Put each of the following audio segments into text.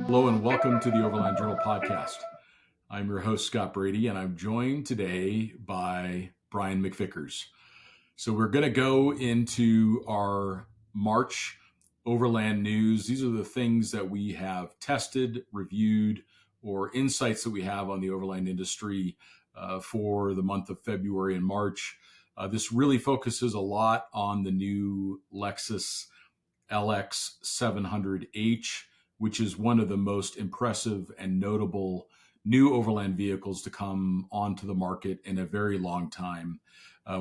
Hello and welcome to the Overland Journal podcast. I'm your host, Scott Brady, and I'm joined today by Brian McVickers. So we're going to go into our March Overland news. These are the things that we have tested, reviewed, or insights that we have on the Overland industry for the month of February and March. This really focuses a lot on the new Lexus LX700H, which is one of the most impressive and notable new Overland vehicles to come onto the market in a very long time.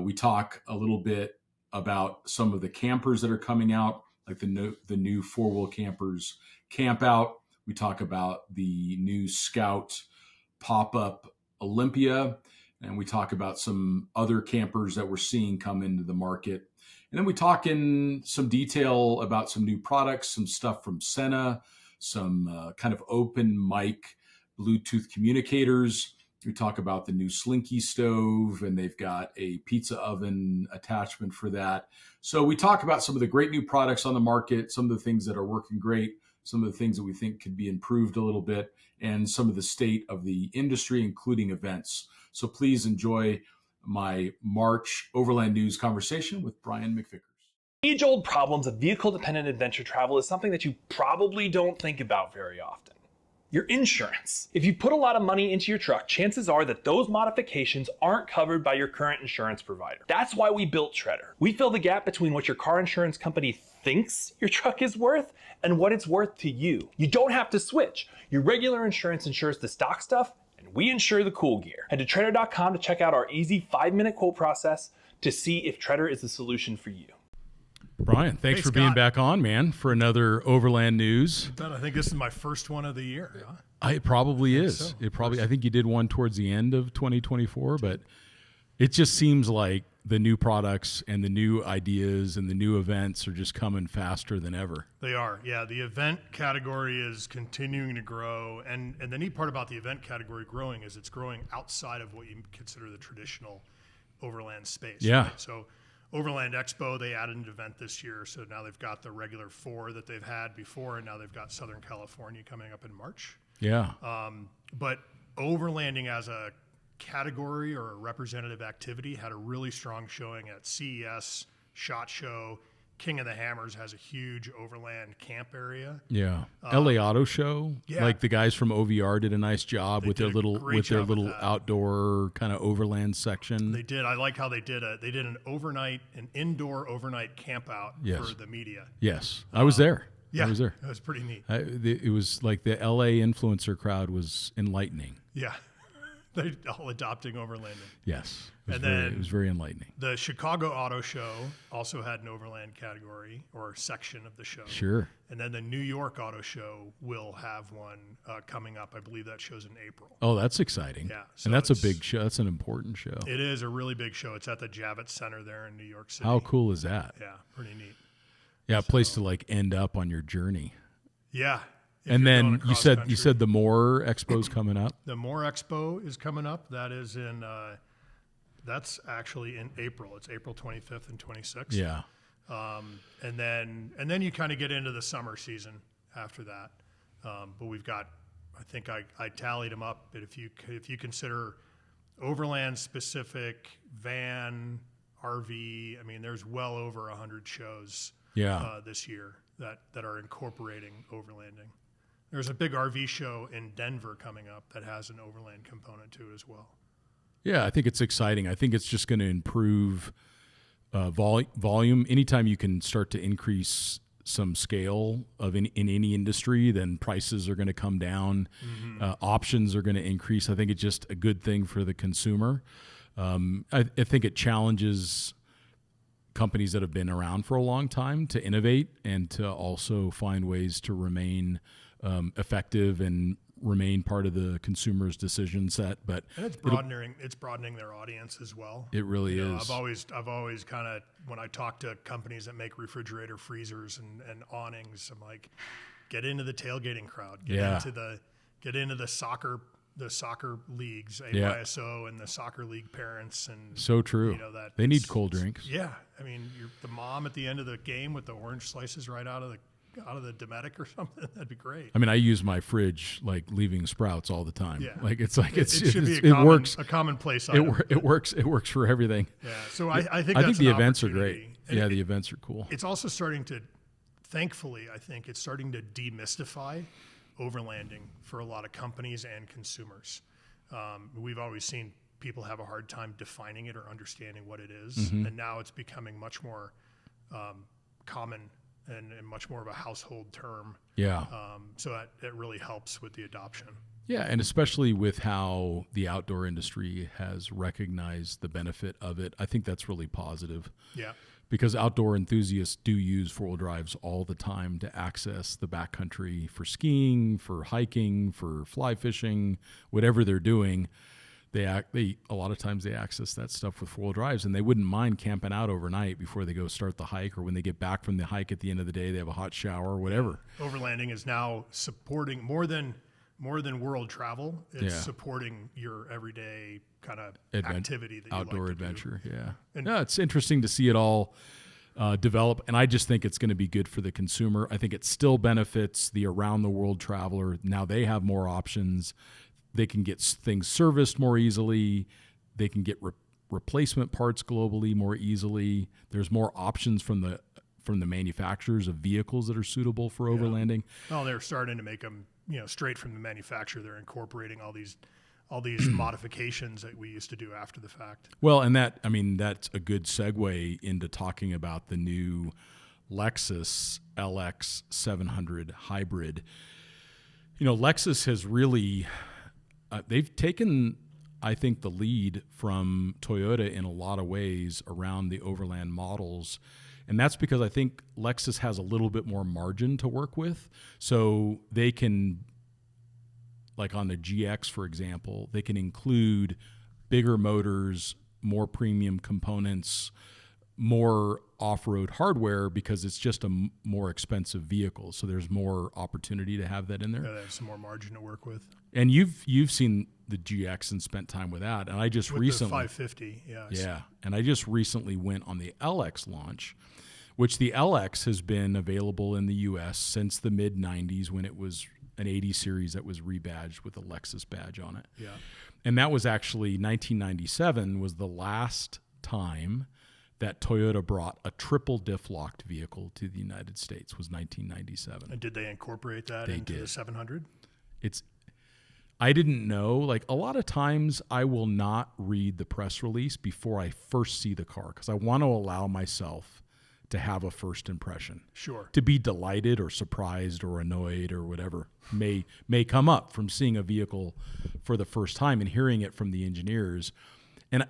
We talk a little bit about some of the campers that are coming out, like the new four-wheel campers Camp Out. We talk about the new Scout pop-up Olympia, and we talk about some other campers that we're seeing come into the market. And then we talk in some detail about some new products, some stuff from Sena, some kind of open mic Bluetooth communicators. We talk about the new Slinky Stove, and they've got a pizza oven attachment for that. So we talk about some of the great new products on the market, some of the things that are working great, some of the things that we think could be improved a little bit, and some of the state of the industry, including events. So please enjoy my March Overland News conversation with Brian McVickers. Age-old problems of vehicle-dependent adventure travel is something that you probably don't think about very often. Your insurance. If you put a lot of money into your truck, chances are that those modifications aren't covered by your current insurance provider. That's why we built Shredder. We fill the gap between what your car insurance company thinks your truck is worth and what it's worth to you. You don't have to switch. Your regular insurance insures the stock stuff, and we insure the cool gear. Head to Treader.com to check out our easy 5-minute quote process to see if Treader is the solution for you. Brian, thanks for being back on, man, for another Overland News. I think this is my first one of the year. Huh? It probably is. So. I think you did one towards the end of 2024, but it just seems like the new products and the new ideas and the new events are just coming faster than ever. They are. Yeah, the event category is continuing to grow. And the neat part about the event category growing is it's growing outside of what you consider the traditional Overland space. Yeah. Right? So Overland Expo, they added an event this year. So now they've got the regular 4 that they've had before, and now they've got Southern California coming up in March. Yeah. But overlanding as a category or a representative activity had a really strong showing at CES, SHOT Show. King of the Hammers has a huge overland camp area. Yeah. LA Auto Show, yeah. Like the guys from OVR did a nice job with their little outdoor kind of overland section. They did. I like how they did an indoor overnight camp out for the media. Yes. I was there. Yeah. I was there. It was pretty neat. It was like the LA influencer crowd was enlightening. Yeah. They're all adopting overlanding. Yes. It was very enlightening. The Chicago Auto Show also had an overland category or section of the show. Sure. And then the New York Auto Show will have one coming up. I believe that show's in April. Oh, that's exciting. Yeah. So and that's a big show. That's an important show. It is a really big show. It's at the Javits Center there in New York City. How cool is that? Yeah, pretty neat. Yeah, a place to like end up on your journey. Yeah. And then you said the More Expo's coming up. The More Expo is coming up. That is that's actually in April. It's April 25th and 26th. Yeah. And then you kind of get into the summer season after that. But we've got, I think I tallied them up. But if you consider overland specific, van, RV, I mean, there's well over 100 shows. This year that are incorporating overlanding. There's a big RV show in Denver coming up that has an overland component to it as well. Yeah, I think it's exciting. I think it's just going to improve volume. Anytime you can start to increase some scale in any industry, then prices are going to come down. Mm-hmm. Options are going to increase. I think it's just a good thing for the consumer. I think it challenges companies that have been around for a long time to innovate and to also find ways to remain effective and remain part of the consumer's decision set. But and it's broadening their audience as well. It really is. I've always kind of, when I talk to companies that make refrigerator freezers and awnings, I'm like, get into the tailgating crowd. Get into the soccer leagues, AYSO and the soccer league parents, and so true. That they need cold drinks. Yeah, I mean, you're the mom at the end of the game with the orange slices right out of the out of the Dometic or something, that'd be great. I mean, I use my fridge like leaving sprouts all the time. Yeah. Like it should be it works. a commonplace item. It works for everything. Yeah. So I think the events are great. And yeah, the events are cool. It's also starting to, thankfully, I think it's starting to demystify overlanding for a lot of companies and consumers. We've always seen people have a hard time defining it or understanding what it is, and now it's becoming much more common and much more of a household term. Yeah. So that really helps with the adoption. Yeah, and especially with how the outdoor industry has recognized the benefit of it, I think that's really positive. Yeah. Because outdoor enthusiasts do use four-wheel drives all the time to access the backcountry for skiing, for hiking, for fly fishing, whatever they're doing. A lot of times they access that stuff with four-wheel drives, and they wouldn't mind camping out overnight before they go start the hike, or when they get back from the hike at the end of the day, they have a hot shower or whatever. Overlanding is now supporting more than world travel. It's supporting your everyday kind of activity that outdoor you like to adventure. do. Yeah. And It's interesting to see it all develop, and I just think it's going to be good for the consumer. I think it still benefits the around the world traveler. Now they have more options. They can get things serviced more easily. They can get replacement parts globally more easily. There's more options from the manufacturers of vehicles that are suitable for overlanding. Well, they're starting to make them, straight from the manufacturer. They're incorporating all these modifications that we used to do after the fact. Well, and that's a good segue into talking about the new Lexus LX700 hybrid. Lexus has really they've taken, I think, the lead from Toyota in a lot of ways around the Overland models. And that's because I think Lexus has a little bit more margin to work with. So they can, like on the GX, for example, they can include bigger motors, more premium components, more off-road hardware, because it's just a more expensive vehicle. So there's more opportunity to have that in there. Yeah, they have some more margin to work with. And you've seen the GX and spent time with that. And I just with recently, the 550, yeah. Yeah, and I just recently went on the LX launch, which the LX has been available in the U.S. since the mid-'90s, when it was an 80 series that was rebadged with a Lexus badge on it. Yeah. And that was actually 1997 was the last time that Toyota brought a triple diff locked vehicle to the United States, was 1997. And did they incorporate that into the 700? I didn't know. Like, a lot of times I will not read the press release before I first see the car, because I want to allow myself to have a first impression. Sure. To be delighted or surprised or annoyed or whatever may come up from seeing a vehicle for the first time and hearing it from the engineers. And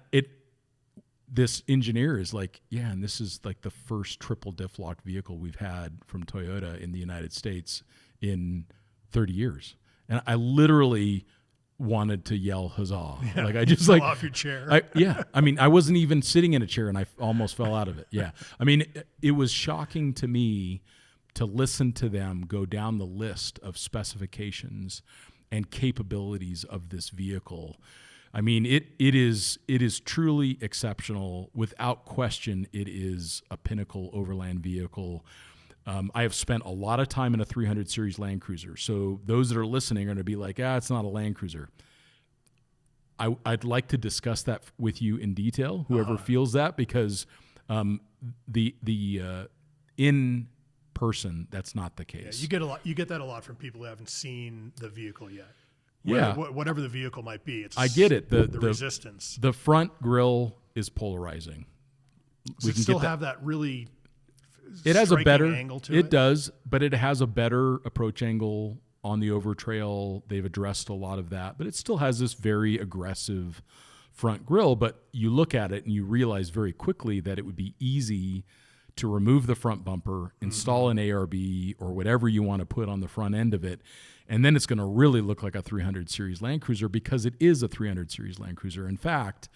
this engineer is like, yeah, and this is like the first triple diff locked vehicle we've had from Toyota in the United States in 30 years. And I literally wanted to yell huzzah. Yeah, like I just fell like off your chair. I wasn't even sitting in a chair and I almost fell out of it. Yeah. I mean, it was shocking to me to listen to them go down the list of specifications and capabilities of this vehicle. I mean, it is truly exceptional. Without question, it is a pinnacle overland vehicle. I have spent a lot of time in a 300 series Land Cruiser. So those that are listening are going to be like, it's not a Land Cruiser. I'd like to discuss that with you in detail, whoever feels that, because the in person, that's not the case. Yeah, you get that a lot from people who haven't seen the vehicle yet. Yeah. Whatever the vehicle might be. I get it. The resistance. The front grille is polarizing. Does it still have that really it has a better angle to it? It does, but it has a better approach angle on the Overtrail. They've addressed a lot of that, but it still has this very aggressive front grille. But you look at it and you realize very quickly that it would be easy to remove the front bumper, install an ARB or whatever you want to put on the front end of it, and then it's going to really look like a 300 series Land Cruiser, because it is a 300 series Land Cruiser. In fact,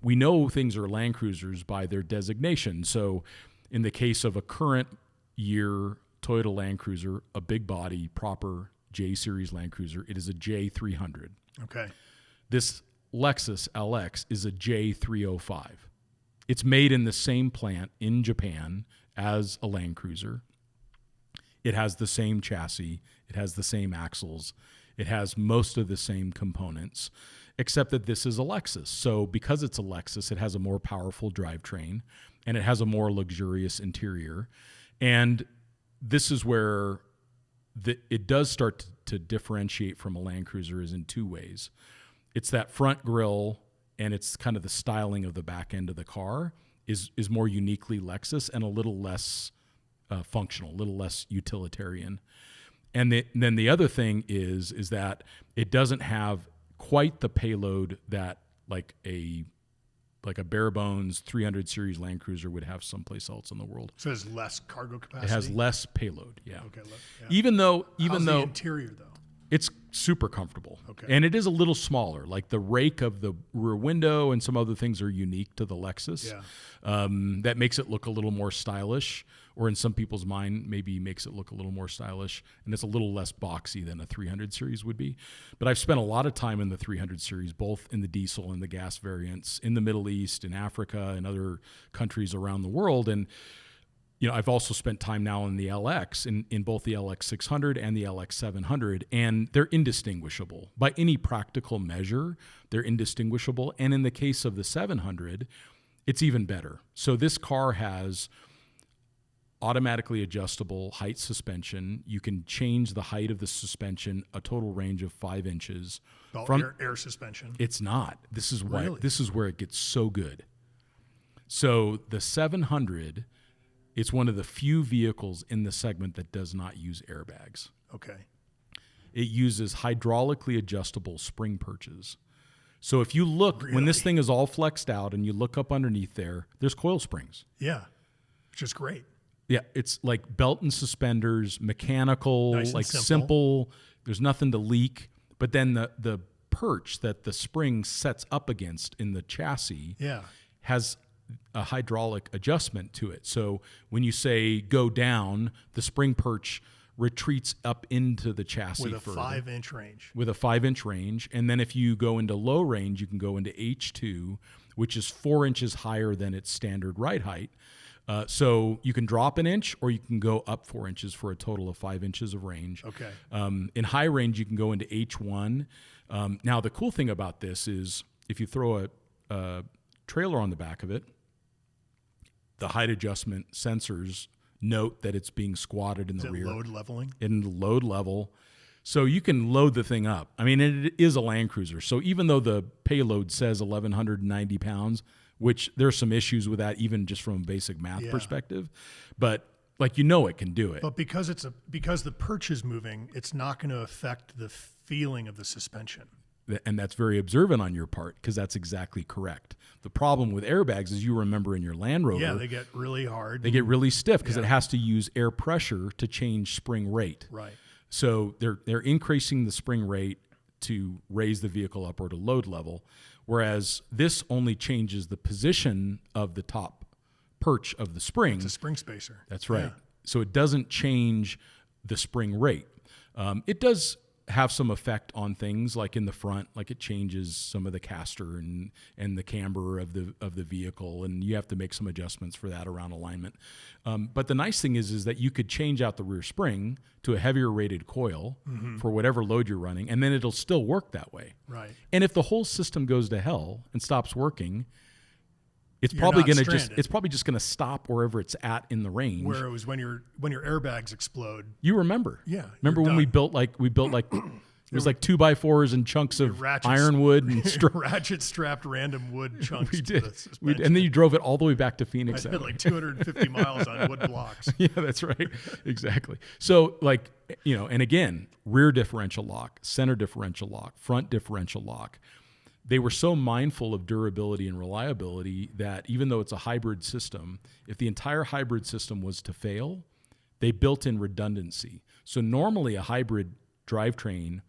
we know things are Land Cruisers by their designation. So in the case of a current year Toyota Land Cruiser, a big body, proper J series Land Cruiser, it is a J300. Okay. This Lexus LX is a J305. It's made in the same plant in Japan as a Land Cruiser. It has the same chassis. It has the same axles. It has most of the same components, except that this is a Lexus. So because it's a Lexus, it has a more powerful drivetrain, and it has a more luxurious interior. And this is where it does start to differentiate from a Land Cruiser is in two ways. It's that front grille, and it's kind of the styling of the back end of the car is more uniquely Lexus and a little less functional, a little less utilitarian. And then the other thing is that it doesn't have quite the payload that like a bare bones 300 series Land Cruiser would have someplace else in the world. So it has less cargo capacity? It has less payload, yeah. Okay. Yeah. Even though the interior though? It's super comfortable. Okay. And it is a little smaller. Like the rake of the rear window and some other things are unique to the Lexus. Yeah. That makes it look a little more stylish, or in some people's mind, maybe makes it look a little more stylish. And it's a little less boxy than a 300 series would be. But I've spent a lot of time in the 300 series, both in the diesel and the gas variants, in the Middle East, in Africa, and other countries around the world. And I've also spent time now in the LX, in both the LX600 and the LX700, and they're indistinguishable. By any practical measure, they're indistinguishable. And in the case of the 700, it's even better. So this car has automatically adjustable height suspension. You can change the height of the suspension, a total range of 5 inches. Air suspension? It's not. This is why. Really? This is where it gets so good. So the 700... it's one of the few vehicles in the segment that does not use airbags. Okay. It uses hydraulically adjustable spring perches. So if you look, when this thing is all flexed out and you look up underneath there's coil springs. Yeah, which is great. Yeah, it's like belt and suspenders, mechanical, Nice and like simple. There's nothing to leak. But then the perch that the spring sets up against in the chassis has a hydraulic adjustment to it. So when you say go down, the spring perch retreats up into the chassis with a further. 5-inch range. With a 5-inch range. And then if you go into low range, you can go into H2, which is 4 inches higher than its standard ride height. So you can drop an inch or you can go up 4 inches for a total of 5 inches of range. Okay. In high range, you can go into H1. Now, the cool thing about this is if you throw a trailer on the back of it, the height adjustment sensors note that it's being squatted in the rear. Load leveling? In load level. So you can load the thing up. I mean, it is a Land Cruiser. So even though the payload says 1,190 pounds, which there's some issues with that even just from a basic math perspective, but it can do it. But because the perch is moving, it's not going to affect the feeling of the suspension. And that's very observant on your part because that's exactly correct. The problem with airbags, as you remember in your Land Rover, they get really hard. They get really stiff because it has to use air pressure to change spring rate. Right. So they're increasing the spring rate to raise the vehicle up or to load level, whereas this only changes the position of the top perch of the spring. It's a spring spacer. That's right. Yeah. So it doesn't change the spring rate. It does have some effect on things like in the front, like it changes some of the caster and the camber of the vehicle, and you have to make some adjustments for that around alignment. But the nice thing is that you could change out the rear spring to a heavier rated coil for whatever load you're running, and then it'll still work that way. Right. And if the whole system goes to hell and stops working, it's probably just going to stop wherever it's at in the range. Where it was when your airbags explode. You remember? Yeah. Remember when we built like it was like 2x4s and chunks of ironwood and ratchet strapped random wood chunks. We did. To the suspension. And then you drove it all the way back to Phoenix. I did like 250 miles on wood blocks. Yeah, that's right. Exactly. So and again, rear differential lock, center differential lock, front differential lock. They were so mindful of durability and reliability that even though it's a hybrid system, if the entire hybrid system was to fail, they built in redundancy. So normally a hybrid drivetrain,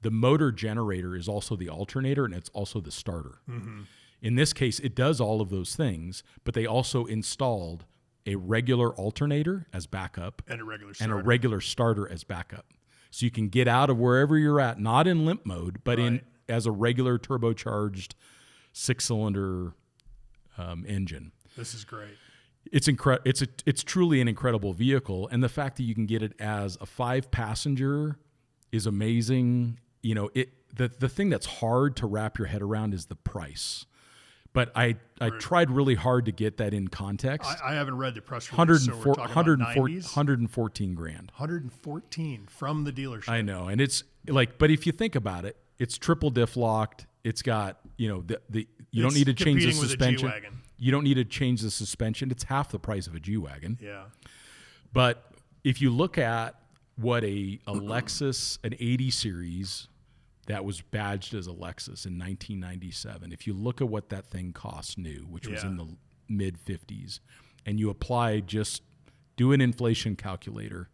the motor generator is also the alternator and it's also the starter. Mm-hmm. In this case, it does all of those things, but they also installed a regular alternator as backup and a regular starter as backup. So you can get out of wherever you're at, not in limp mode, but as a regular turbocharged 6-cylinder engine. This is great. It's truly an incredible vehicle, and the fact that you can get it as a 5-passenger is amazing. The thing that's hard to wrap your head around is the price. But I tried really hard to get that in context. I haven't read the press release, so we're talking about 90s? 114 grand. 114 from the dealership. I know, and it's like, but if you think about it, it's triple diff locked. It's got, you don't need to change the suspension. You don't need to change the suspension. It's half the price of a G-Wagon. Yeah. But if you look at what a Lexus, an 80 series that was badged as a Lexus in 1997, if you look at what that thing cost new, which was in the mid 50s, and you do an inflation calculator,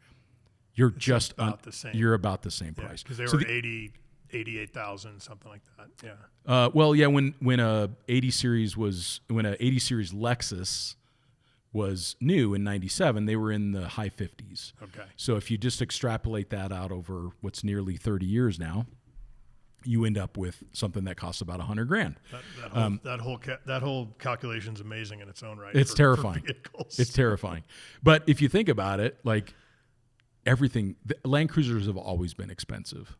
you're about the same. You're about the same price. Because they were 88,000, something like that. Yeah. When a 80 series Lexus was new in 97, they were in the high 50s. Okay. So if you just extrapolate that out over what's nearly 30 years now, you end up with something that costs about $100 grand. That whole calculation is amazing in its own right. It's terrifying. It's terrifying. But if you think about it, like everything, Land Cruisers have always been expensive.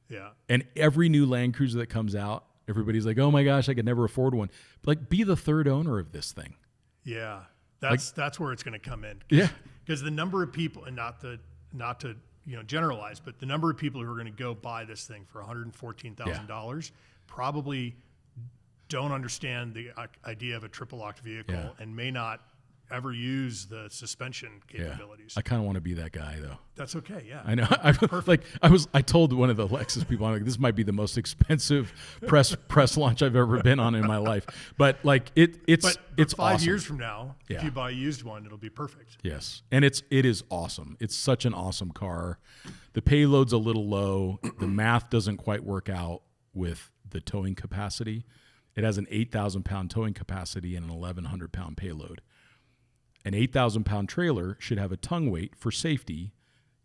Yeah. And every new Land Cruiser that comes out, everybody's like, "Oh my gosh, I could never afford one." But like, be the third owner of this thing. Yeah. That's where it's going to come in. Yeah. Because the number of people, and not to generalize, but the number of people who are going to go buy this thing for $114,000 probably don't understand the idea of a triple locked vehicle and may not ever use the suspension capabilities. I kind of want to be that guy though. That's okay. Yeah, I know. I told one of the Lexus people, I'm like, this might be the most expensive press launch I've ever been on in my life. But like it's 5 awesome. years from now, if you buy a used one, it'll be perfect. Yes, and it is awesome. It's such an awesome car. The payload's a little low. The math doesn't quite work out with the towing capacity. It has an 8,000 pound towing capacity and an 1,100 pound payload. An 8,000 pound trailer should have a tongue weight for safety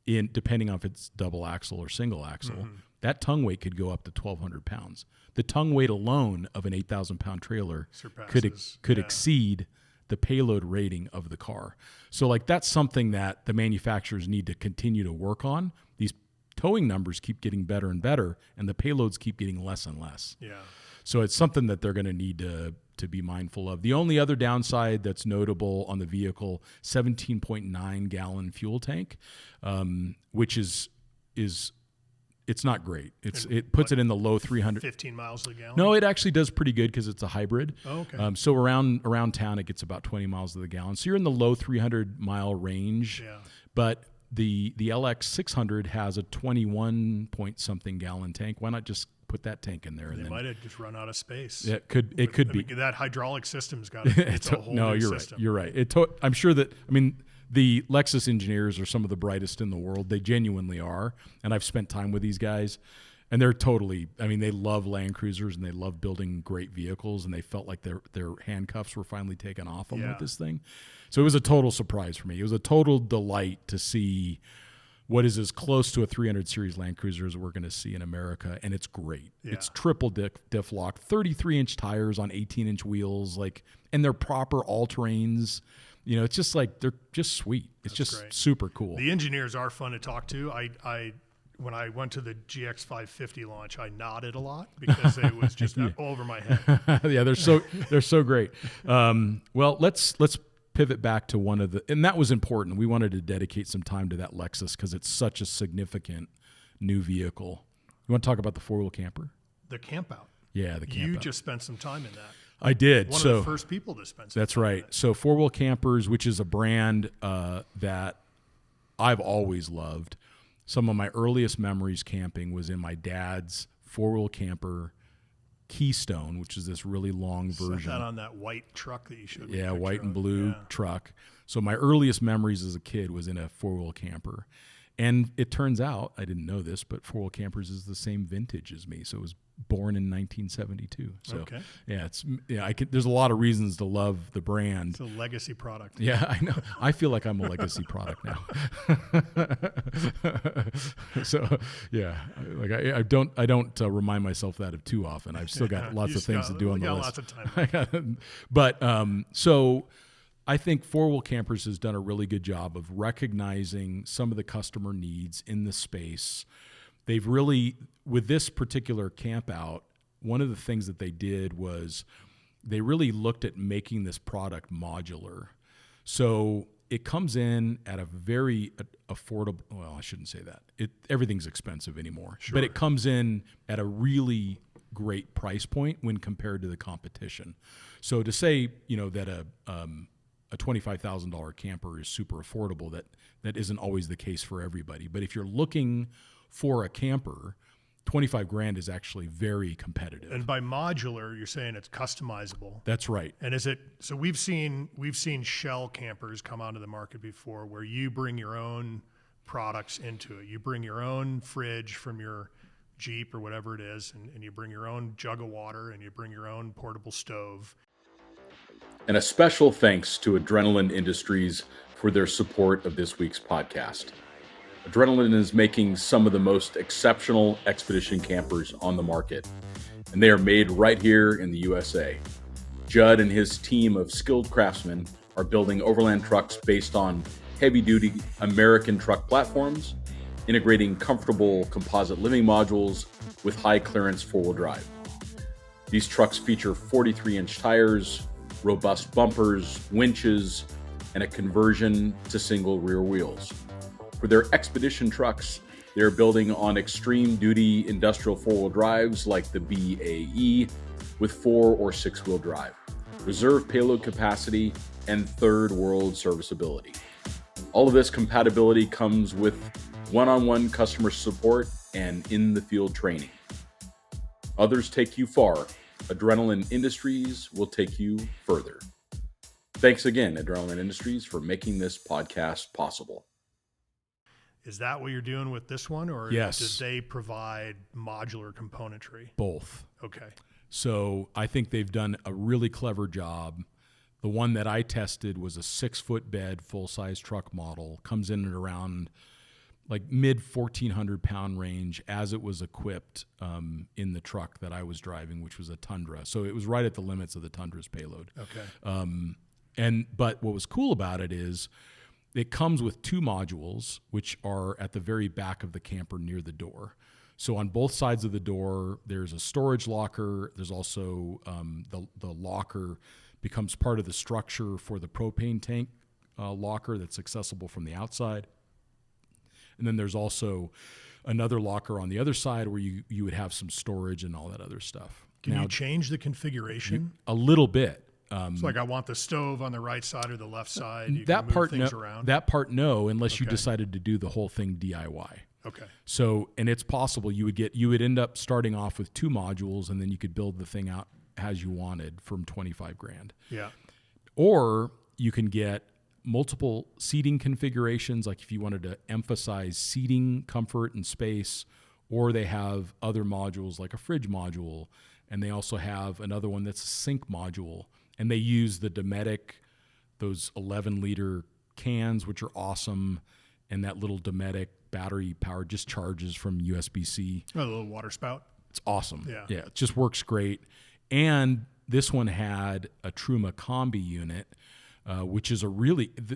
depending on if it's double axle or single axle. Mm-hmm. That tongue weight could go up to 1,200 pounds. The tongue weight alone of an 8,000 pound trailer could exceed the payload rating of the car. So like that's something that the manufacturers need to continue to work on. These towing numbers keep getting better and better, and the payloads keep getting less and less. Yeah. So it's something that they're going to need to be mindful of. The only other downside that's notable on the vehicle, 17.9 gallon fuel tank, which is it's not great. It puts it in the low 300. 15 miles a gallon? No, it actually does pretty good because it's a hybrid. Oh, okay. So around town, it gets about 20 miles to the gallon. So you're in the low 300 mile range. Yeah. But the LX600 has a 21 point something gallon tank. Why not just put that tank in there? They might have just run out of space. Yeah, it could be. That hydraulic system's got it's a whole new system. Right. You're right. I'm sure that, the Lexus engineers are some of the brightest in the world. They genuinely are. And I've spent time with these guys, and they're totally, they love Land Cruisers and they love building great vehicles, and they felt like their handcuffs were finally taken off them with this thing. So it was a total surprise for me. It was a total delight to see what is as close to a 300 series Land Cruiser as we're going to see in America, and it's great. Yeah. It's triple diff lock, 33-inch tires on 18-inch wheels, and they're proper all-terrains. It's just like they're just sweet. It's just great. Super cool. The engineers are fun to talk to. When I went to the GX550 launch, I nodded a lot because it was just all over my head. Yeah, they're so great. Well, let's pivot back to one of and that was important. We wanted to dedicate some time to that Lexus because it's such a significant new vehicle. You want to talk about the four-wheel camper? The camp out. Yeah, the camp out. You just spent some time in that. I did. One of the first people to spend some That's time right. So Four-Wheel Campers, which is a brand that I've always loved. Some of my earliest memories camping was in my dad's four-wheel camper Keystone, which is this really long version. That on that white truck that you showed me. Yeah, white and blue truck. So my earliest memories as a kid was in a four-wheel camper. And it turns out, I didn't know this, but Four-Wheel Campers is the same vintage as me. So it was born in 1972. So there's a lot of reasons to love the brand. It's a legacy product. Yeah, I know. I feel like I'm a legacy product now. So yeah, I don't remind myself that of too often. I've still got lots of things to do on the list. Lots of time. But so I think Four Wheel Campers has done a really good job of recognizing some of the customer needs in the space. They've really, with this particular camp out, one of the things that they did was they really looked at making this product modular. So it comes in at a very affordable, well, I shouldn't say that. Everything's expensive anymore. Sure. But it comes in at a really great price point when compared to the competition. So to say, that a $25,000 camper is super affordable, that isn't always the case for everybody. But if you're looking for a camper, $25,000 is actually very competitive. And by modular, you're saying it's customizable. That's right. And is it, so we've seen shell campers come onto the market before where you bring your own products into it. You bring your own fridge from your Jeep or whatever it is, and you bring your own jug of water, and you bring your own portable stove. And a special thanks to Adrenaline Industries for their support of this week's podcast. Adrenaline is making some of the most exceptional expedition campers on the market, and they are made right here in the USA. Judd and his team of skilled craftsmen are building overland trucks based on heavy-duty American truck platforms, integrating comfortable composite living modules with high-clearance four-wheel drive. These trucks feature 43-inch tires, robust bumpers, winches, and a conversion to single rear wheels. For their expedition trucks, they are building on extreme-duty industrial four-wheel drives like the BAE with 4- or 6-wheel drive, reserve payload capacity, and third-world serviceability. All of this compatibility comes with one-on-one customer support and in-the-field training. Others take you far. Adrenaline Industries will take you further. Thanks again, Adrenaline Industries, for making this podcast possible. Is that what you're doing with this one, or yes, does they provide modular componentry? Both. Okay. So I think they've done a really clever job. The one that I tested was a 6-foot bed, full-size truck model. Comes in at around like mid 1,400 pound range as it was equipped in the truck that I was driving, which was a Tundra. So it was right at the limits of the Tundra's payload. Okay. But what was cool about it is it comes with 2 modules, which are at the very back of the camper near the door. So on both sides of the door, there's a storage locker. There's also the locker becomes part of the structure for the propane tank locker that's accessible from the outside. And then there's also another locker on the other side where you would have some storage and all that other stuff. Can you change the configuration? A little bit. It's like I want the stove on the right side or the left side. You that can move part, things no, around. that part, no, unless you Okay. decided to do the whole thing DIY. Okay. So, and it's possible you would end up starting off with 2 modules, and then you could build the thing out as you wanted from $25,000. Yeah. Or you can get multiple seating configurations, like if you wanted to emphasize seating comfort and space, or they have other modules like a fridge module, and they also have another one that's a sink module, and they use the Dometic, those 11-liter cans, which are awesome, and that little Dometic battery power just charges from USB-C. Oh, the little water spout. It's awesome. Yeah. It just works great. And this one had a Truma Combi unit, which is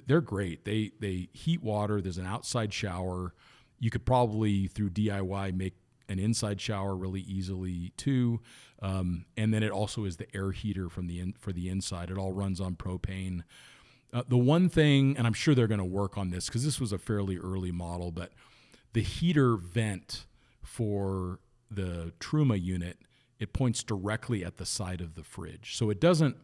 they're great. They heat water. There's an outside shower. You could probably, through DIY, make an inside shower really easily too. And then it also is the air heater for the inside. It all runs on propane. The one thing, and I'm sure they're going to work on this because this was a fairly early model, but the heater vent for the Truma unit, it points directly at the side of the fridge. So it doesn't,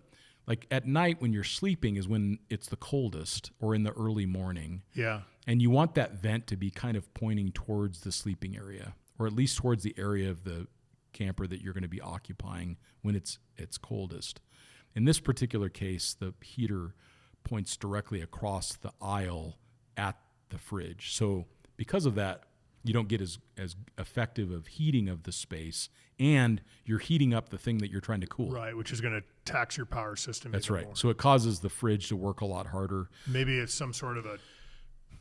like at night when you're sleeping is when it's the coldest, or in the early morning. Yeah. And you want that vent to be kind of pointing towards the sleeping area, or at least towards the area of the camper that you're going to be occupying when it's coldest. In this particular case, the heater points directly across the aisle at the fridge. So because of that, you don't get as effective of heating of the space, and you're heating up the thing that you're trying to cool. Right, which is going to tax your power system. That's even right. more. So it causes the fridge to work a lot harder. Maybe it's some sort of a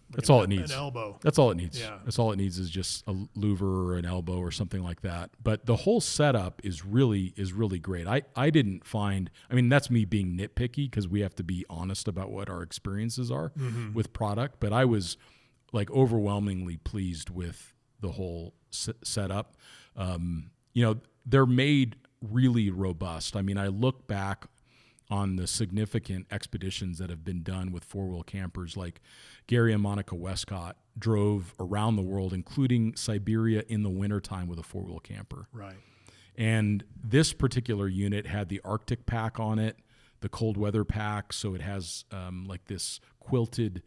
That's all it needs. An elbow. That's all it needs. Yeah. That's all it needs is just a louver or an elbow or something like that. But the whole setup is really great. I didn't find, I mean, that's me being nitpicky because we have to be honest about what our experiences are with product. But I was like overwhelmingly pleased with the whole setup. They're made really robust. I mean, I look back on the significant expeditions that have been done with four-wheel campers. Like Gary and Monica Westcott drove around the world, including Siberia in the wintertime with a four-wheel camper. Right. And this particular unit had the Arctic pack on it, the cold weather pack. So it has like this quilted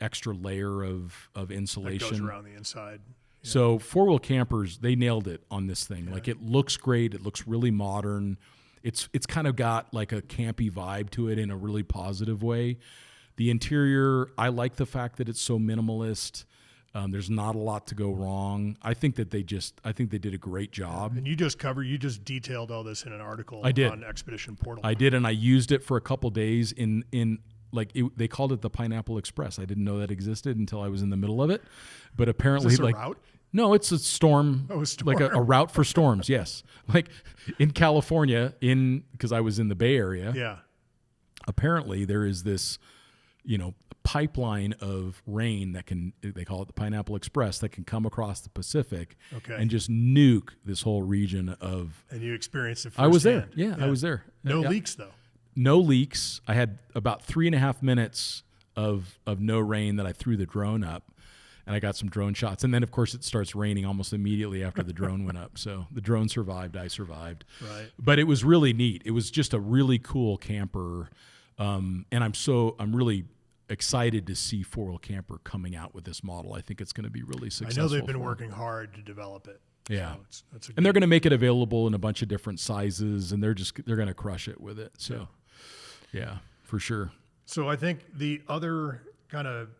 extra layer of insulation. That goes around the inside. Yeah. So four-wheel campers, they nailed it on this thing. Yeah. Like it looks great. It looks really modern. It's kind of got like a campy vibe to it in a really positive way. The interior, I like the fact that it's so minimalist. There's not a lot to go wrong. I think they did a great job. And you just detailed all this in an article I did. on Expedition Portal. I did, and I used it for a couple days in they called it the Pineapple Express. I didn't know that existed until I was in the middle of it. But apparently, Is this a route? No, it's a storm, like a route for storms. Yes, like in California, because I was in the Bay Area. Yeah. Apparently, there is this, pipeline of rain they call it the Pineapple Express, that can come across the Pacific and just nuke this whole region of. And you experienced it firsthand. I was there. Yeah, I was there. No leaks though. No leaks. I had about 3.5 minutes of no rain that I threw the drone up. And I got some drone shots. And then, of course, it starts raining almost immediately after the drone went up. So the drone survived. I survived. Right. But it was really neat. It was just a really cool camper. And I'm really excited to see four-wheel camper coming out with this model. I think it's going to be really successful. I know they've been working hard to develop it. Yeah. So and they're going to make it available in a bunch of different sizes, and they're going to crush it with it. So, yeah, for sure. So I think the other kind of,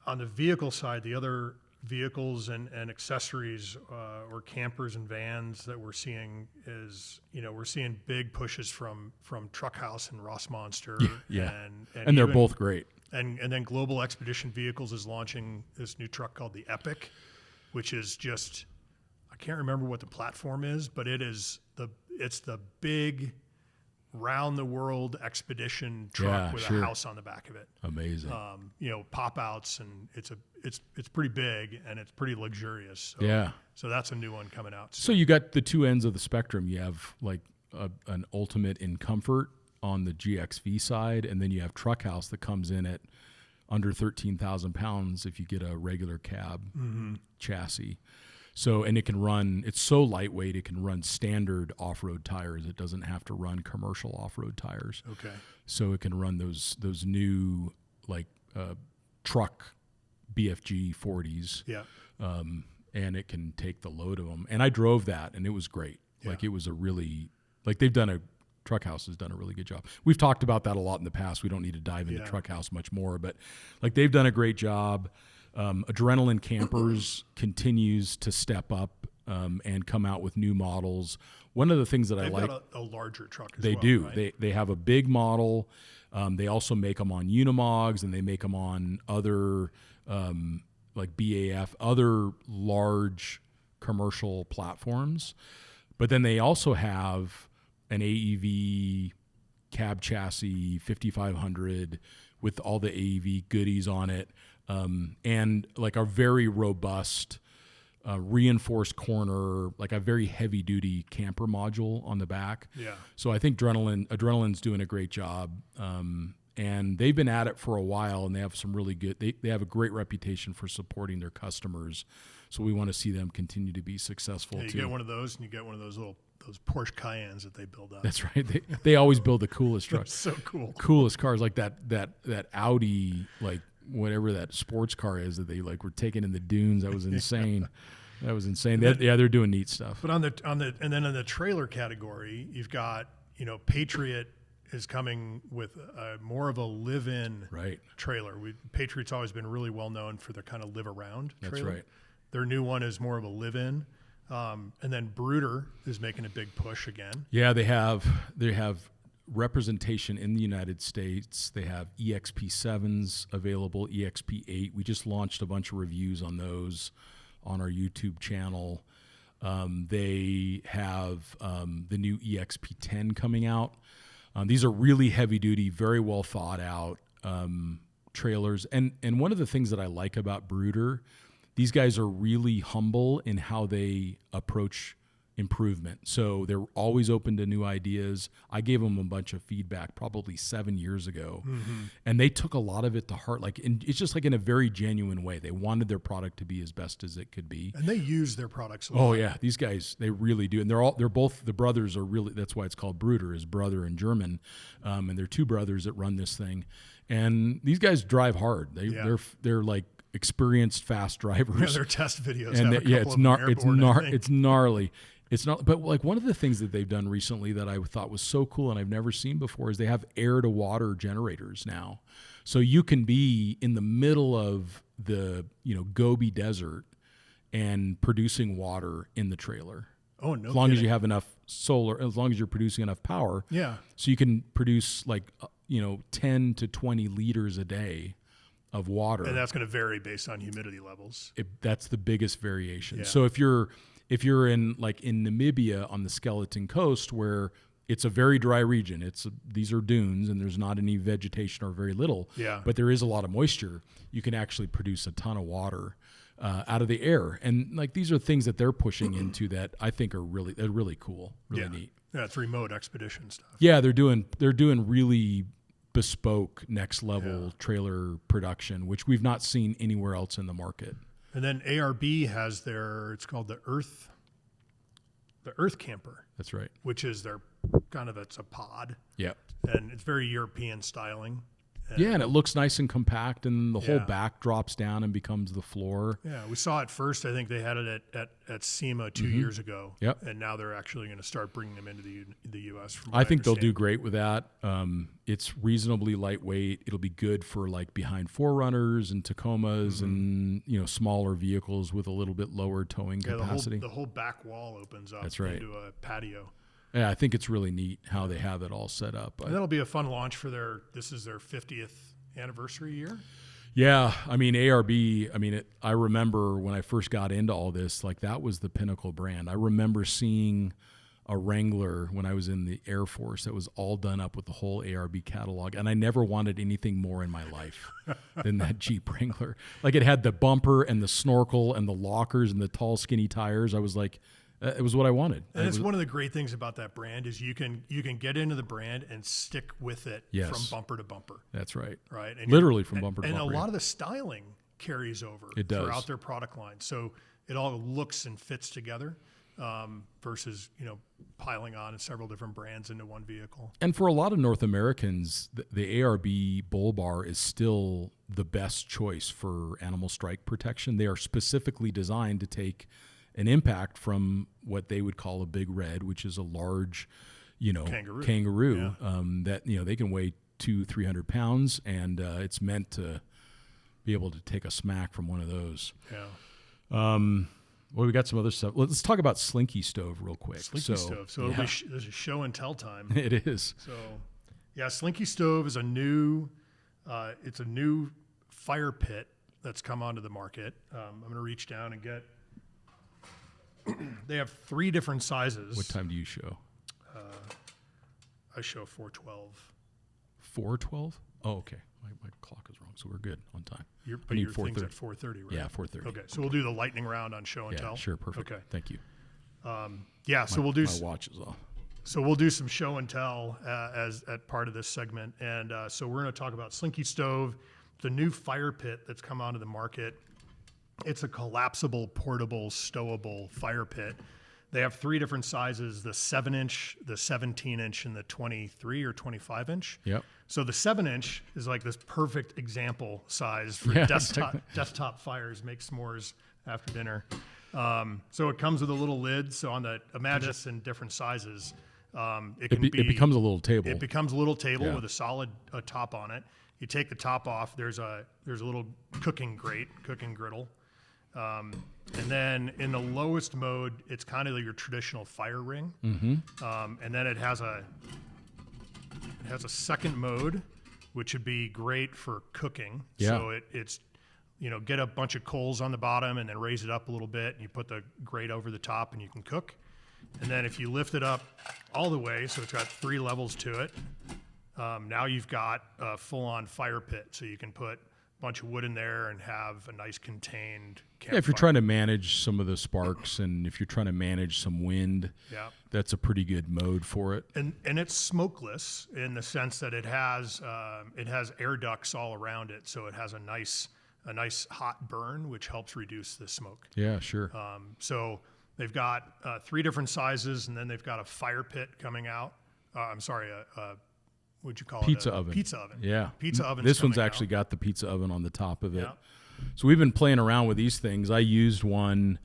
on the vehicle side, the other vehicles and accessories or campers and vans that we're seeing is, we're seeing big pushes from Truckhouse and Ross Monster. Yeah. And they're both great. And then Global Expedition Vehicles is launching this new truck called the Epic, which is just, I can't remember what the platform is, but it's the big round the world expedition truck with a house on the back of it. Amazing. Pop outs, and it's pretty big and it's pretty luxurious. So that's a new one coming out soon. So you got the two ends of the spectrum. You have like an ultimate in comfort on the GXV side, and then you have Truckhouse that comes in at under 13,000 pounds if you get a regular cab chassis. So, and it can run, it's so lightweight, it can run standard off-road tires. It doesn't have to run commercial off-road tires. Okay. So it can run those new truck BFG 40s. Yeah. And it can take the load of them. And I drove that, and it was great. Yeah. Like, it was Truckhouse has done a really good job. We've talked about that a lot in the past. We don't need to dive into Truckhouse much more, but like, they've done a great job. Adrenaline Campers continues to step up and come out with new models. One of the things that They've I like, got a larger truck as they well, do. Right? They have a big model. They also make them on Unimogs, and they make them on other like BAF, other large commercial platforms. But then they also have an AEV cab chassis 5500 with all the AEV goodies on it. And like a very robust, reinforced corner, like a very heavy duty camper module on the back. Yeah. So I think Adrenaline's doing a great job. And they've been at it for a while, and they have some really good, they have a great reputation for supporting their customers. So we want to see them continue to be successful you too. get one of those, and you get one of those Porsche Cayennes that they build up. That's right. They always build the coolest trucks. So cool. Coolest cars, like that Audi, like whatever that sports car is that they like were taking in the dunes. That was insane. That was insane. They're doing neat stuff. But and then in the trailer category, you've got, Patriot is coming with more of a live-in trailer. Patriot's always been really well known for their kind of live-around trailer. That's right. Their new one is more of a live-in. And then Bruder is making a big push again. Yeah, they have representation in the United States. They have EXP7s available, EXP8. We just launched a bunch of reviews on those on our YouTube channel. They have the new EXP10 coming out. These are really heavy duty, very well thought out trailers. And one of the things that I like about Bruder, these guys are really humble in how they approach improvement. So they're always open to new ideas. I gave them a bunch of feedback probably 7 years ago, and they took a lot of it to heart. It's just like in a very genuine way. They wanted their product to be as best as it could be. And they use their products a lot. Oh yeah, these guys, they really do. And they're both, the brothers are really, that's why it's called Bruder, is brother in German. And they're two brothers that run this thing. And these guys drive hard. They're like experienced fast drivers. Yeah, their test videos. And it's it's gnarly. It's not, but like one of the things that they've done recently that I thought was so cool and I've never seen before is they have air to water generators now. So you can be in the middle of the, Gobi Desert and producing water in the trailer. Oh, no. As long as you have enough solar, as long as you're producing enough power. Yeah. So you can produce 10 to 20 liters a day of water. And that's going to vary based on humidity levels. That's the biggest variation. Yeah. So if you're in Namibia on the Skeleton Coast, where it's a very dry region, these are dunes and there's not any vegetation or very little, but there is a lot of moisture, you can actually produce a ton of water out of the air. And these are things that they're pushing into that I think are really cool, really neat. Yeah, it's remote expedition stuff. Yeah, they're doing really bespoke next level trailer production, which we've not seen anywhere else in the market. And then ARB has it's called the Earth Camper. That's right. Which is it's a pod. Yeah. And it's very European styling. And it looks nice and compact, and the whole back drops down and becomes the floor. Yeah, we saw it first. I think they had it at SEMA 2 years ago. Yep. And now they're actually going to start bringing them into the U.S. I think they'll do great with that. It's reasonably lightweight. It'll be good for behind forerunners and Tacomas and smaller vehicles with a little bit lower towing capacity. The whole back wall opens up That's right. into a patio. Yeah, I think it's really neat how they have it all set up. And that'll be a fun launch for this is their 50th anniversary year. Yeah, ARB, I remember when I first got into all this, that was the pinnacle brand. I remember seeing a Wrangler when I was in the Air Force that was all done up with the whole ARB catalog, and I never wanted anything more in my life than that Jeep Wrangler. It had the bumper and the snorkel and the lockers and the tall, skinny tires. I was like, it was what I wanted. And it's one of the great things about that brand is you can get into the brand and stick with it from bumper to bumper. That's right. Right. And literally from bumper to bumper. And a lot of the styling carries over throughout their product line. So it all looks and fits together versus, piling on several different brands into one vehicle. And for a lot of North Americans, the ARB Bull Bar is still the best choice for animal strike protection. They are specifically designed to take an impact from what they would call a big red, which is a large, kangaroo that, they can weigh 200-300 pounds, and it's meant to be able to take a smack from one of those. Yeah. Well, we got some other stuff. Let's talk about Slinky Stove real quick. Slinky Stove. So there's a show and tell time. It is. So, yeah, Slinky Stove is a new fire pit that's come onto the market. I'm going to reach down and get. They have 3 different sizes. What time do you show? I show 4:12. 4:12? Oh, okay. My clock is wrong, so we're good on time. But your thing's at 4:30, right? Yeah, 4:30. Okay, so we'll do the lightning round on show and tell. Sure, perfect. Okay, thank you. So we'll do. My watch is off. So we'll do some show and tell as part of this segment, and so we're going to talk about Slinky Stove, the new fire pit that's come onto the market. It's a collapsible, portable, stowable fire pit. They have 3 different sizes: the 7-inch, the 17-inch, and the 23 or 25-inch. Yep. So the 7-inch is this perfect example size for desktop fires, make s'mores after dinner. So it comes with a little lid. So imagine this in different sizes. It becomes a little table. It becomes a little table with a solid top on it. You take the top off. There's a little cooking griddle. And then in the lowest mode, it's kind of your traditional fire ring. Mm-hmm. And then it has It has a second mode, which would be great for cooking. Yeah. So it's get a bunch of coals on the bottom and then raise it up a little bit, and you put the grate over the top and you can cook. And then if you lift it up all the way, so it's got 3 levels to it, now you've got a full-on fire pit. So you can put a bunch of wood in there and have a nice contained campfire. Yeah, if you're trying to manage some of the sparks and if you're trying to manage some wind, that's a pretty good mode for it. And it's smokeless in the sense that it has air ducts all around it, so it has a nice hot burn, which helps reduce the smoke. Yeah, sure. So they've got 3 different sizes, and then they've got a fire pit coming out. What'd you call it? Pizza oven. Pizza oven. Yeah. Pizza oven. This one's actually got the pizza oven on the top of it. Yeah. So we've been playing around with these things. I used one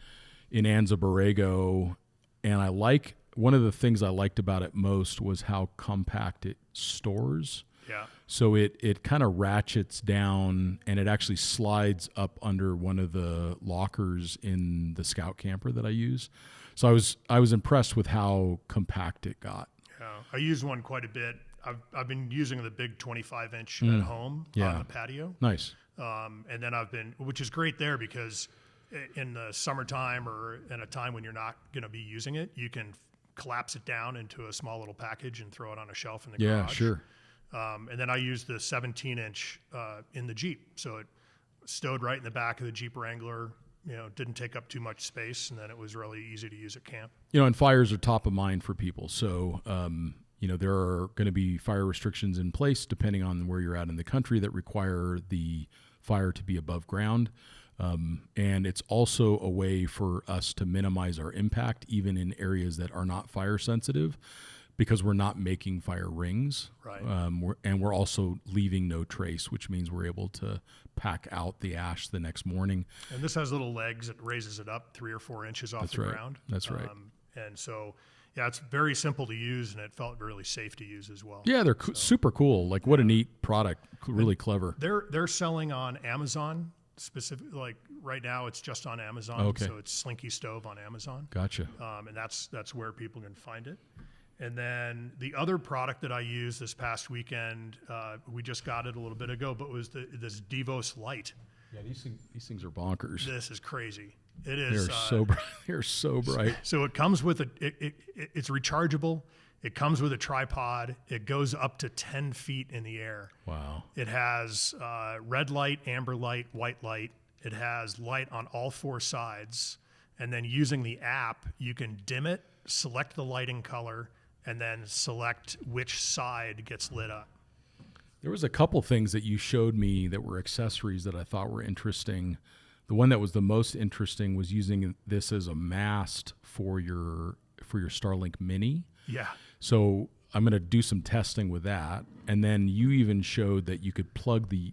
in Anza Borrego, and one of the things I liked about it most was how compact it stores. Yeah. So it kind of ratchets down, and it actually slides up under one of the lockers in the Scout camper that I use. So I was impressed with how compact it got. Yeah. I use one quite a bit. I've been using the big 25-inch at home on the patio. Nice. And then which is great there because in the summertime or in a time when you're not going to be using it, you can collapse it down into a small little package and throw it on a shelf in the garage. Yeah, sure. And then I used the 17-inch in the Jeep. So it stowed right in the back of the Jeep Wrangler, didn't take up too much space, and then it was really easy to use at camp. And fires are top of mind for people. So, there are going to be fire restrictions in place depending on where you're at in the country that require the fire to be above ground. And it's also a way for us to minimize our impact, even in areas that are not fire sensitive, because we're not making fire rings. Right. We're also leaving no trace, which means we're able to pack out the ash the next morning. And this has little legs that raises it up 3 or 4 inches off the ground. That's right. And so, it's very simple to use, and it felt really safe to use as well. Yeah, they're super cool. Like, what a neat product. Really clever. They're selling on Amazon specifically. Like right now, it's just on Amazon. Okay. So it's Slinky Stove on Amazon. Gotcha. And that's where people can find it. And then the other product that I used this past weekend, we just got it a little bit ago, but was this Devo light. Yeah, these things are bonkers. This is crazy. It is. They're so bright. They're so bright. So it comes with it's rechargeable. It comes with a tripod. It goes up to 10 feet in the air. Wow. It has red light, amber light, white light. It has light on all 4 sides. And then using the app, you can dim it, select the lighting color, and then select which side gets lit up. There was a couple things that you showed me that were accessories that I thought were interesting. The one that was the most interesting was using this as a mast for your Starlink Mini. Yeah. So I'm going to do some testing with that. And then you even showed that you could plug the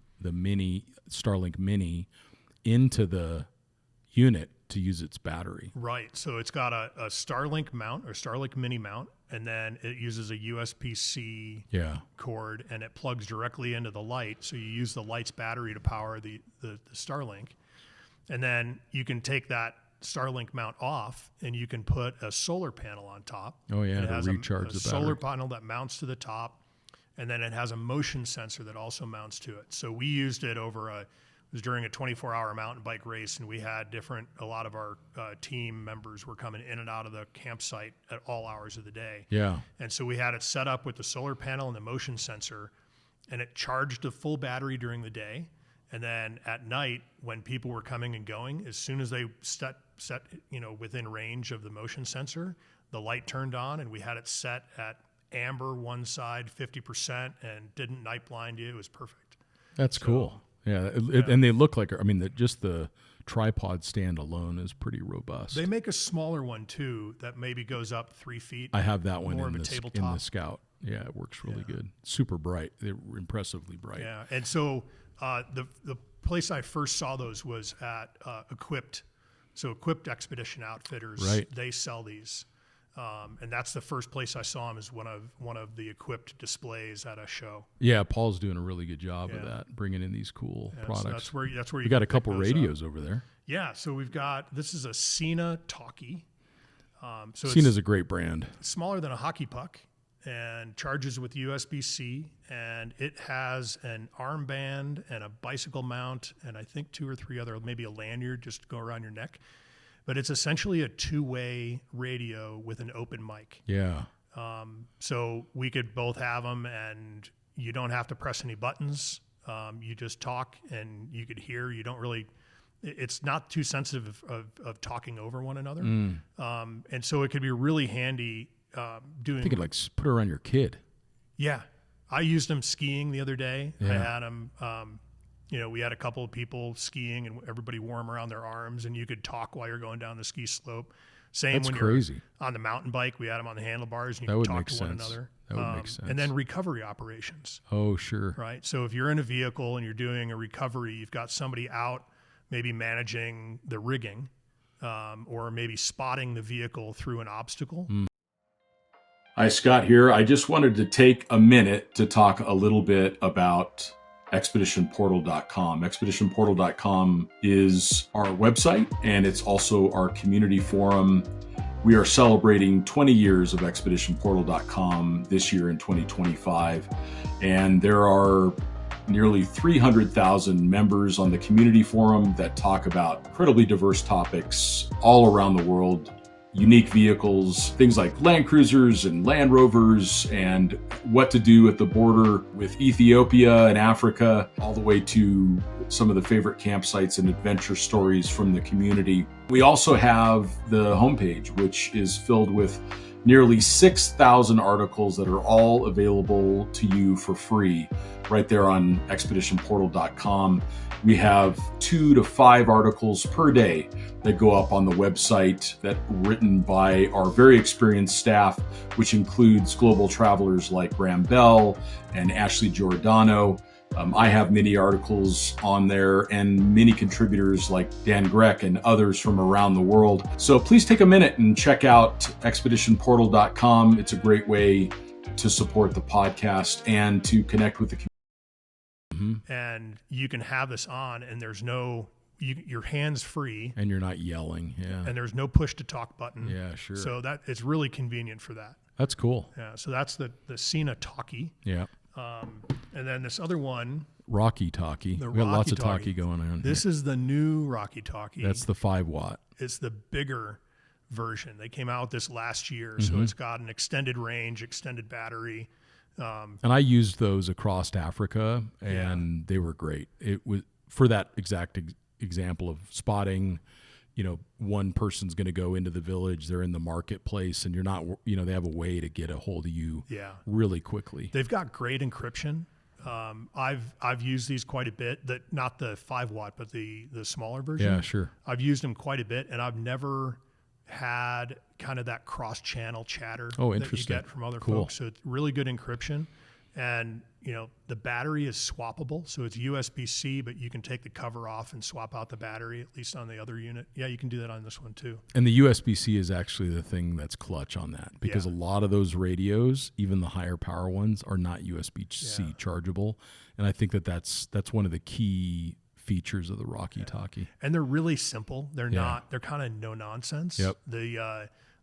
Starlink Mini into the unit to use its battery. Right. So it's got a Starlink mount or Starlink Mini mount, and then it uses a USB-C cord, and it plugs directly into the light. So you use the light's battery to power the Starlink. And then you can take that Starlink mount off, and you can put a solar panel on top. Oh, yeah, it to has recharge the battery. Solar panel that mounts to the top, and then it has a motion sensor that also mounts to it. So we used it it was during a 24-hour mountain bike race, and we had a lot of our team members were coming in and out of the campsite at all hours of the day. Yeah. And so we had it set up with the solar panel and the motion sensor, and it charged the full battery during the day. And then at night, when people were coming and going, as soon as they set within range of the motion sensor, the light turned on, and we had it set at amber one side, 50%, and didn't night blind you. It was perfect. That's cool. Yeah, and they look like, just the tripod stand alone is pretty robust. They make a smaller one too that maybe goes up 3 feet. I have that one more in of a the tabletop. Scout. Yeah, it works really good. Super bright. They're impressively bright. Yeah, and so the place I first saw those was at Equipped. So Equipped Expedition Outfitters, right. They sell these. And that's the first place I saw them, is one of the Equipped displays at a show. Yeah, Paul's doing a really good job of that, bringing in these cool products. So that's where you we got a couple pick those radios up. over there. Yeah, so this is a Sena Talkie. Sena's a great brand. It's smaller than a hockey puck, and charges with USB-C, and it has an armband and a bicycle mount, and I think 2 or 3 other, maybe a lanyard just to go around your neck. But it's essentially a 2-way radio with an open mic. Yeah. So we could both have them, and you don't have to press any buttons. You just talk, and you could hear. You don't really. It's not too sensitive of talking over one another, and so it could be really handy doing. You could like put it around your kid. Yeah, I used them skiing the other day. Yeah. I had them. We had a couple of people skiing, and everybody wore them around their arms, and you could talk while you're going down the ski slope. Same That's when crazy. You're on the mountain bike. We had them on the handlebars, and you That could would talk make to one sense. another. That would make sense. And then recovery operations. Oh, sure. Right. So if you're in a vehicle and you're doing a recovery, you've got somebody out maybe managing the rigging, or maybe spotting the vehicle through an obstacle. Hi, Scott here. I just wanted to take a minute to talk a little bit about expeditionportal.com. Expeditionportal.com is our website, and it's also our community forum. We are celebrating 20 years of expeditionportal.com this year in 2025, and there are nearly 300,000 members on the community forum that talk about incredibly diverse topics all around the world. Unique vehicles, things like Land Cruisers and Land Rovers, and what to do at the border with Ethiopia and Africa, all the way to some of the favorite campsites and adventure stories from the community. We also have the homepage, which is filled with nearly 6,000 articles that are all available to you for free right there on expeditionportal.com. We have 2 to 5 articles per day that go up on the website that are written by our very experienced staff, which includes global travelers like Graham Bell and Ashley Giordano. I have many articles on there and many contributors like Dan Greck and others from around the world. So please take a minute and check out expeditionportal.com. It's a great way to support the podcast and to connect with the community. And you can have this on, and there's no, your hands free, And you're not yelling. Yeah. and there's no push to talk button. Yeah, sure. So that it's really convenient for that. That's cool. Yeah. So that's the Sena Talkie. Yeah. And then this other one, Rocky Talkie. The We got lots Rocky of Talkie Talkie. going on. this here. is the new Rocky Talkie. That's the 5-watt. It's the bigger version. They came out with this last year, Mm-hmm. so it's got an extended range, extended battery. And I used those across Africa, and they were great. It was for that exact example of spotting. One person's going to go into the village, they're in the marketplace, and you're not. They have a way to get a hold of you. Really quickly. They've got great encryption. I've used these quite a bit. Not the 5-watt, but the smaller version. Yeah, sure. I've used them quite a bit, and I've never had kind of that cross-channel chatter that you interesting. get from other Cool. folks. So it's really good encryption, and the battery is swappable. So it's USB-C, but you can take the cover off and swap out the battery, at least on the other unit. Yeah, you can do that on this one too. And the USB-C is actually the thing that's clutch on that, because a lot of those radios, even the higher power ones, are not USB-C chargeable. And I think that's one of the key features of the Rocky Talkie. And they're really simple. They're not. They're kind of no nonsense. Yep.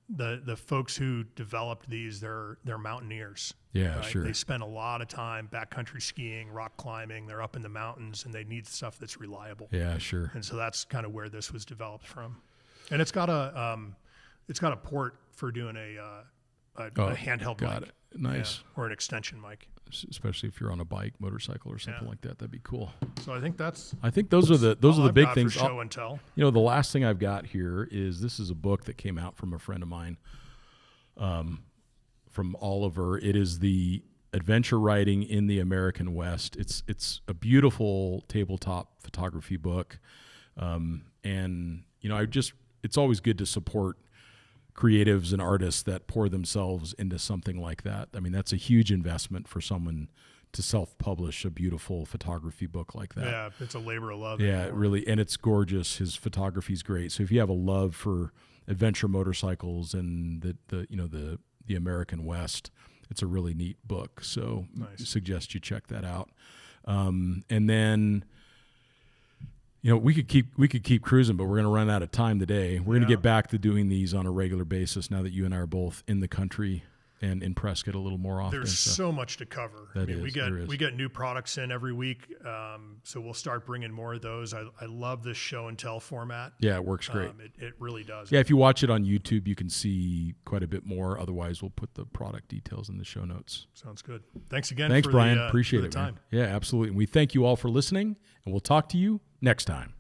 The folks who developed these, they're mountaineers. Yeah, right? sure. They spend a lot of time backcountry skiing, rock climbing. They're up in the mountains, and they need stuff that's reliable. Yeah, sure. And so that's kind of where this was developed from. And it's got a port for doing a handheld got mic. it. Nice. Or an extension mic. Especially if you're on a bike, motorcycle, or something like that. That'd be cool. So I think those are the big things. For show and tell. The last thing I've got here this is a book that came out from a friend of mine, from Oliver. It is the Adventure Writing in the American West. It's a beautiful tabletop photography book, and it's always good to support creatives and artists that pour themselves into something like that. I mean, that's a huge investment for someone to self-publish a beautiful photography book like that. Yeah, it's a labor of love. Yeah, it really, and it's gorgeous. His photography's great. So if you have a love for adventure motorcycles and the American West, it's a really neat book. So I suggest you check that out. And then we could keep cruising, but we're going to run out of time today. We're going to get back to doing these on a regular basis now that you and I are both in the country and in Prescott a little more often. There's so much to cover. That I mean, is. we get new products in every week, so we'll start bringing more of those. I love this show and tell format. Yeah, it works great. It really does. Yeah, if you watch it on YouTube, you can see quite a bit more. Otherwise, we'll put the product details in the show notes. Sounds good. Thanks again. Thanks, Brian. The, Appreciate for it, the time. man. Yeah, absolutely. And we thank you all for listening, and we'll talk to you next time.